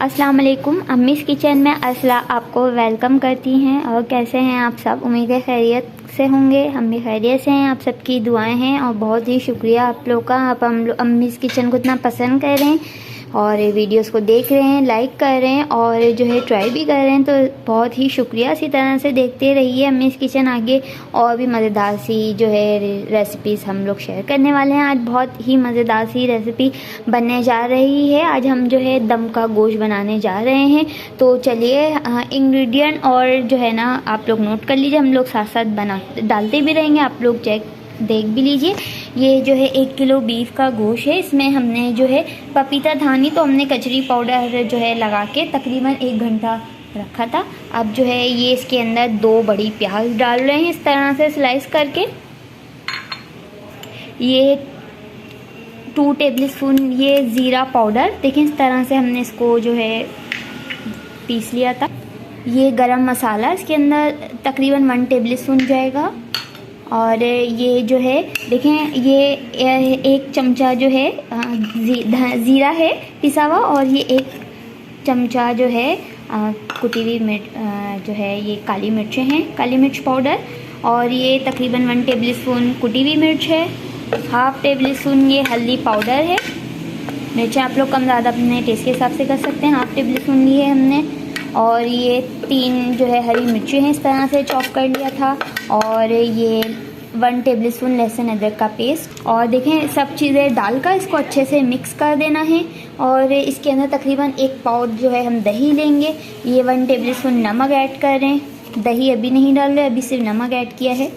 अस्सलाम वालेकुम। अम्मीज़ किचन में असला आपको वेलकम करती हैं। और कैसे हैं आप सब? उम्मीद है खैरियत से होंगे। हम भी खैरियत से हैं। आप सबकी दुआएं हैं और बहुत ही शुक्रिया आप लोग का। आप अम्मीज़ किचन को इतना पसंद कर रहे हैं और वीडियोस को देख रहे हैं, लाइक कर रहे हैं और जो है ट्राई भी कर रहे हैं, तो बहुत ही शुक्रिया। इसी तरह से देखते रहिए अम्मीज़ किचन। आगे और भी मज़ेदार सी जो है रेसिपीज़ हम लोग शेयर करने वाले हैं। आज बहुत ही मज़ेदार सी रेसिपी बनने जा रही है। आज हम जो है दम का गोश्त बनाने जा रहे हैं। तो चलिए इंग्रेडिएंट और जो है ना आप लोग नोट कर लीजिए, हम लोग साथ साथ बना डालते भी रहेंगे, आप लोग चेक देख भी लीजिए। ये जो है 1 किलो बीफ का गोश्त है। इसमें हमने जो है पपीता था नहीं, तो हमने कचरी पाउडर जो है लगा के तकरीबन 1 घंटा रखा था। अब जो है ये इसके अंदर 2 बड़ी प्याज डाल रहे हैं इस तरह से स्लाइस करके। ये 2 टेबलस्पून ये ज़ीरा पाउडर, देखिए इस तरह से हमने इसको जो है पीस लिया था। ये गरम मसाला इसके अंदर तकरीबन 1 टेबलस्पून जाएगा। और ये जो है देखें, ये 1 चमचा जो है ज़ीरा है पिसा हुआ, और ये 1 चमचा जो है कुटी हुई मिर्च जो है ये काली मिर्चें हैं, काली मिर्च पाउडर। और ये तकरीबन 1 टेबलस्पून कुटी हुई मिर्च है। 1/2 टेबलस्पून ये हल्दी पाउडर है। मिर्चें आप लोग कम ज़्यादा अपने टेस्ट के हिसाब से कर सकते हैं। 1/2 टेबलस्पून ली है हमने। और ये 3 जो है हरी मिर्ची हैं, इस तरह से चॉप कर लिया था। और ये 1 टेबलस्पून लहसुन अदरक का पेस्ट। और देखें सब चीज़ें डालकर इसको अच्छे से मिक्स कर देना है। और इसके अंदर तकरीबन 1 पाव जो है हम दही लेंगे। ये 1 टेबलस्पून नमक ऐड कर रहे हैं। दही अभी नहीं डाल रहे, अभी सिर्फ नमक ऐड किया है।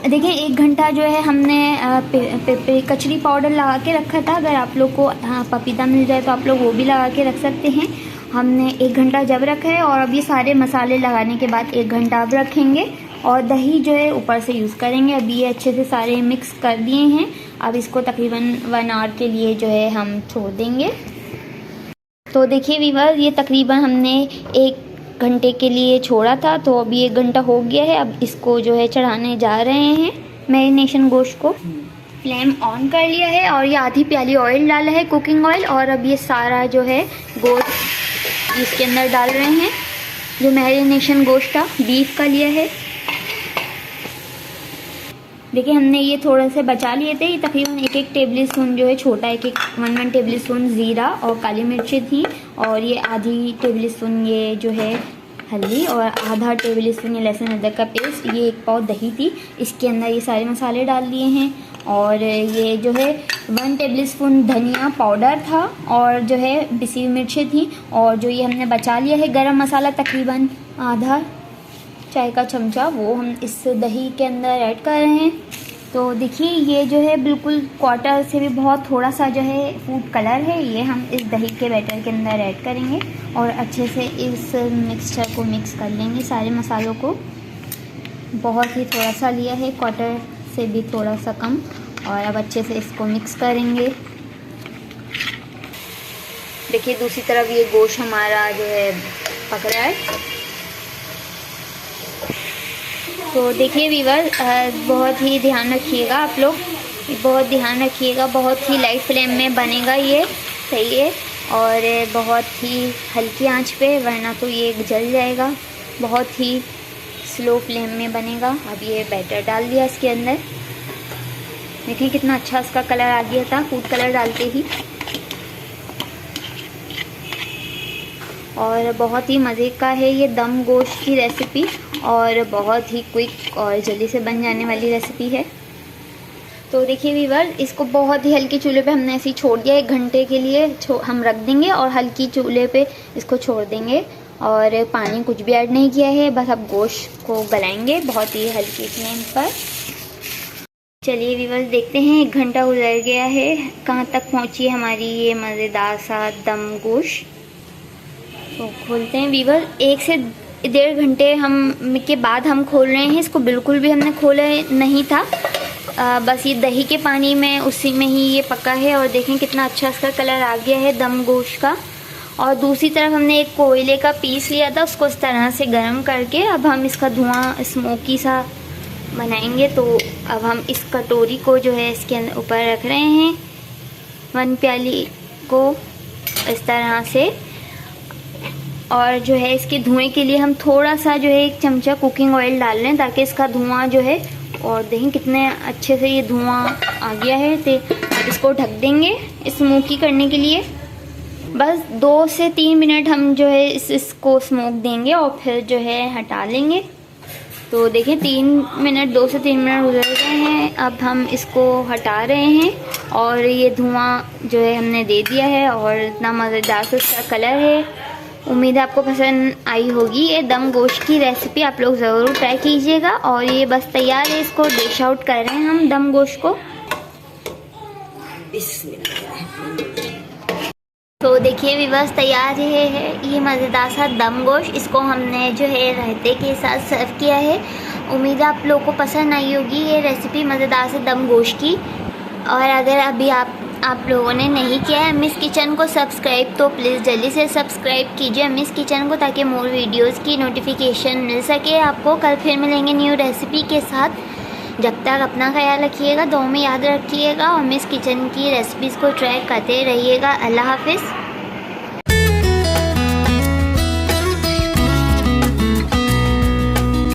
देखिए 1 घंटा जो है हमने कचरी पाउडर लगा के रखा था। अगर आप लोग को पपीता मिल जाए तो आप लोग वो भी लगा के रख सकते हैं। हमने 1 घंटा जब रखा है और अब ये सारे मसाले लगाने के बाद 1 घंटा अब रखेंगे। और दही जो है ऊपर से यूज़ करेंगे। अभी ये अच्छे से सारे मिक्स कर दिए हैं। अब इसको तकरीबन 1 आवर के लिए जो है हम छोड़ देंगे। तो देखिए व्यूअर्स, ये तकरीबन हमने 1 घंटे के लिए छोड़ा था, तो अभी 1 घंटा हो गया है। अब इसको जो है चढ़ाने जा रहे हैं मैरिनेशन गोश्त को। फ्लेम ऑन कर लिया है और ये आधी प्याली ऑयल डाला है, कुकिंग ऑयल। और अब ये सारा जो है गोश्त इसके अंदर डाल रहे हैं। जो मैरिनेशन गोश्त था बीफ का लिया है। देखिए हमने ये थोड़ा से बचा लिए थे। ये तकरीबन 1 टेबलस्पून जो है छोटा 1 टेबलस्पून ज़ीरा और काली मिर्ची थी। और ये आधी टेबलस्पून ये जो है हल्दी और 1/2 टेबलस्पून ये लहसुन अदरक का पेस्ट। ये 1 पाव दही थी, इसके अंदर ये सारे मसाले डाल दिए हैं। और ये जो है 1 टेबलस्पून धनिया पाउडर था और जो है पिसी हुई मिर्चें थी। और जो ये हमने बचा लिया है गरम मसाला तकरीबन आधा चाय का चमचा, वो हम इस दही के अंदर ऐड कर रहे हैं। तो देखिए ये जो है बिल्कुल क्वार्टर से भी बहुत थोड़ा सा जो है फूड कलर है, ये हम इस दही के बैटर के अंदर ऐड करेंगे। और अच्छे से इस मिक्सचर को मिक्स कर लेंगे सारे मसालों को। बहुत ही थोड़ा सा लिया है, क्वार्टर से भी थोड़ा सा कम। और अब अच्छे से इसको मिक्स करेंगे। देखिए दूसरी तरफ ये गोश्त हमारा जो है पक रहा है। तो देखिए व्यूअर्स, बहुत ही ध्यान रखिएगा आप लोग, बहुत ध्यान रखिएगा। बहुत ही लाइट फ्लेम में बनेगा ये, सही है। और बहुत ही हल्की आंच पे, वरना तो ये जल जाएगा। बहुत ही स्लो फ्लेम में बनेगा। अब ये बैटर डाल दिया इसके अंदर। देखिए कितना अच्छा इसका कलर आ गया था फूड कलर डालते ही। और बहुत ही मज़े का है ये दम गोश्त की रेसिपी, और बहुत ही क्विक और जल्दी से बन जाने वाली रेसिपी है। तो देखिए व्यूअर्स, इसको बहुत ही हल्की चूल्हे पे हमने ऐसे ही छोड़ दिया। 1 घंटे के लिए हम रख देंगे और हल्की चूल्हे पे इसको छोड़ देंगे। और पानी कुछ भी ऐड नहीं किया है, बस अब गोश्त को गलाएंगे बहुत ही हल्की फ्लेम पर। चलिए व्यूअर्स देखते हैं 1 घंटा गुजर गया है, कहाँ तक पहुँची है हमारी ये मज़ेदार सा दम गोश्त। तो खोलते हैं व्यूअर्स। 1 से 1.5 घंटे हम के बाद हम खोल रहे हैं इसको। बिल्कुल भी हमने खोला नहीं था, बस ये दही के पानी में उसी में ही ये पका है। और देखें कितना अच्छा इसका कलर आ गया है दम गोश्त का। और दूसरी तरफ हमने एक कोयले का पीस लिया था, उसको इस तरह से गर्म करके अब हम इसका धुआं स्मोकी सा बनाएंगे। तो अब हम इस कटोरी को जो है इसके ऊपर रख रहे हैं, 1 प्याली को इस तरह से। और जो है इसके धुएं के लिए हम थोड़ा सा जो है 1 चमचा कुकिंग ऑयल डाल लें ताकि इसका धुआं जो है, और देखें कितने अच्छे से ये धुआं आ गया है। तो इसको ढक देंगे स्मोकी करने के लिए। बस 2 से 3 मिनट हम जो है इसको स्मोक देंगे और फिर जो है हटा लेंगे। तो देखिए 2 से 3 मिनट गुजर गए हैं। अब हम इसको हटा रहे हैं और ये धुआं जो है हमने दे दिया है और इतना मज़ेदार से इसका कलर है। उम्मीद है आपको पसंद आई होगी। ये दम गोश्त की रेसिपी आप लोग ज़रूर ट्राई कीजिएगा। और ये बस तैयार है, इसको डिश आउट कर रहे हैं हम दम गोश्त को। तो देखिए व्यूअर्स तैयार है ये मज़ेदार सा दम गोश्त। इसको हमने जो है रायते के साथ सर्व किया है। उम्मीद है आप लोगों को पसंद आई होगी ये रेसिपी मज़ेदार से दम गोश्त की। और अगर अभी आप लोगों ने नहीं किया है अम्मीज़ किचन को सब्सक्राइब, तो प्लीज़ जल्दी से सब्सक्राइब कीजिए अम्मीज़ किचन को, ताकि मोर वीडियोस की नोटिफिकेशन मिल सके आपको। कल फिर मिलेंगे न्यू रेसिपी के साथ। जब तक अपना ख्याल रखिएगा, दुआ में याद रखिएगा और अम्मीज़ किचन की रेसिपीज़ को ट्राई करते रहिएगा। अल्लाह हाफिज़।